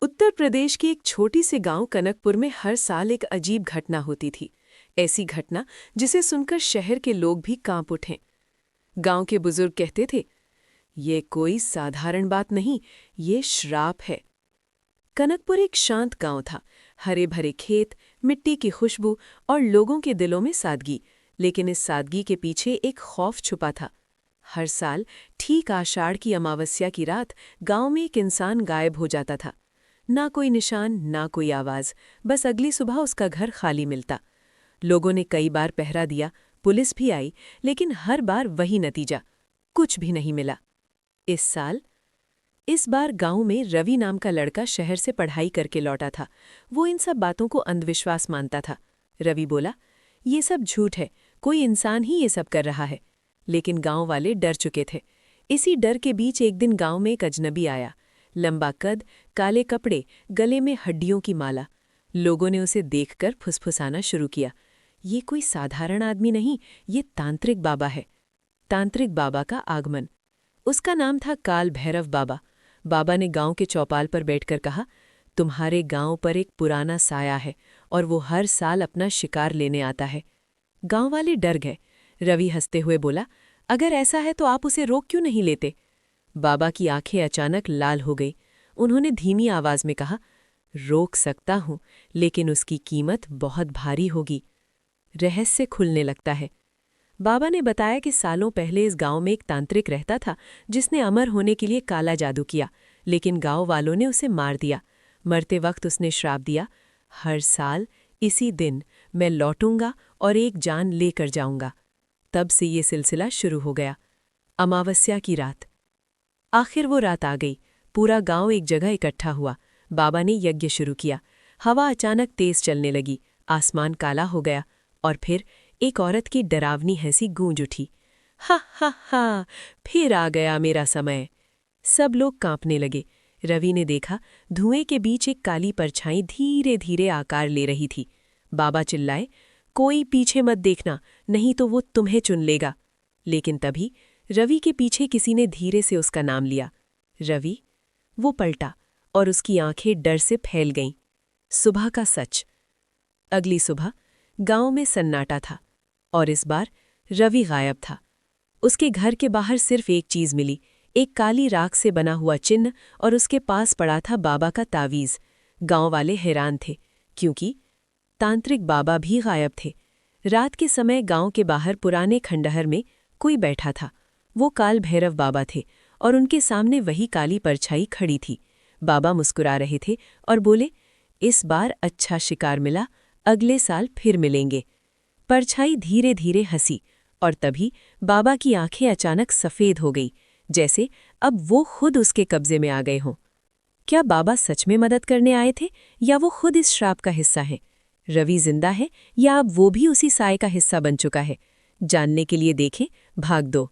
उत्तर प्रदेश की एक छोटी सी गांव कनकपुर में हर साल एक अजीब घटना होती थी। ऐसी घटना जिसे सुनकर शहर के लोग भी कांप उठें। गांव के बुजुर्ग कहते थे, ये कोई साधारण बात नहीं, ये श्राप है। कनकपुर एक शांत गांव था। हरे भरे खेत, मिट्टी की खुशबू और लोगों के दिलों में सादगी। लेकिन इस सादगी के पीछे एक खौफ छुपा था। हर साल ठीक आषाढ़ की अमावस्या की रात गांव में एक इंसान गायब हो जाता था। ना कोई निशान, ना कोई आवाज, बस अगली सुबह उसका घर खाली मिलता। लोगों ने कई बार पहरा दिया, पुलिस भी आई, लेकिन हर बार वही नतीजा, कुछ भी नहीं मिला। इस बार गांव में रवि नाम का लड़का शहर से पढ़ाई करके लौटा था। वो इन सब बातों को अंधविश्वास मानता था। रवि बोला, ये सब झूठ है, कोई इंसान ही ये सब कर रहा है। लेकिन गांव वाले डर चुके थे। इसी डर के बीच एक दिन गांव में एक अजनबी आया। लंबा कद, काले कपड़े, गले में हड्डियों की माला। लोगों ने उसे देखकर फुसफुसाना शुरू किया, ये कोई साधारण आदमी नहीं, ये तांत्रिक बाबा है। तांत्रिक बाबा का आगमन। उसका नाम था काल भैरव बाबा। बाबा ने गांव के चौपाल पर बैठकर कहा, तुम्हारे गांव पर एक पुराना साया है और वो हर साल अपना शिकार लेने आता है। गांव वाले डर गए। रवि हंसते हुए बोला, अगर ऐसा है तो आप उसे रोक क्यों नहीं लेते? बाबा की आंखें अचानक लाल हो गई। उन्होंने धीमी आवाज में कहा, रोक सकता हूं, लेकिन उसकी कीमत बहुत भारी होगी। रहस्य खुलने लगता है। बाबा ने बताया कि सालों पहले इस गांव में एक तांत्रिक रहता था जिसने अमर होने के लिए काला जादू किया, लेकिन गांव वालों ने उसे मार दिया। मरते वक्त उसने श्राप दिया, हर साल इसी दिन मैं लौटूंगा और एक जान लेकर जाऊंगा। तब से ये सिलसिला शुरू हो गया। अमावस्या की रात। आखिर वो रात आ गई। पूरा गांव एक जगह इकट्ठा हुआ। बाबा ने यज्ञ शुरू किया। हवा अचानक तेज चलने लगी, आसमान काला हो गया और फिर एक औरत की डरावनी हंसी गूंज उठी। हा हा हा, फिर आ गया मेरा समय। सब लोग कांपने लगे। रवि ने देखा, धुएं के बीच एक काली परछाई धीरे धीरे आकार ले रही थी। बाबा चिल्लाए, कोई पीछे मत देखना, नहीं तो वो तुम्हें चुन लेगा। लेकिन तभी रवि के पीछे किसी ने धीरे से उसका नाम लिया, रवि। वो पलटा और उसकी आंखें डर से फैल गईं। सुबह का सच। अगली सुबह गांव में सन्नाटा था और इस बार रवि गायब था। उसके घर के बाहर सिर्फ एक चीज मिली, एक काली राख से बना हुआ चिन्ह, और उसके पास पड़ा था बाबा का तावीज। गांव वाले हैरान थे, क्योंकि तांत्रिक बाबा भी गायब थे। रात के समय गांव के बाहर पुराने खंडहर में कोई बैठा था। वो काल भैरव बाबा थे और उनके सामने वही काली परछाई खड़ी थी। बाबा मुस्कुरा रहे थे और बोले, इस बार अच्छा शिकार मिला, अगले साल फिर मिलेंगे। परछाई धीरे धीरे हंसी और तभी बाबा की आंखें अचानक सफ़ेद हो गई, जैसे अब वो खुद उसके कब्जे में आ गए हों। क्या बाबा सच में मदद करने आए थे या वो खुद इस श्राप का हिस्सा है? रवि जिंदा है या अब वो भी उसी साए का हिस्सा बन चुका है? जानने के लिए देखें भाग 2।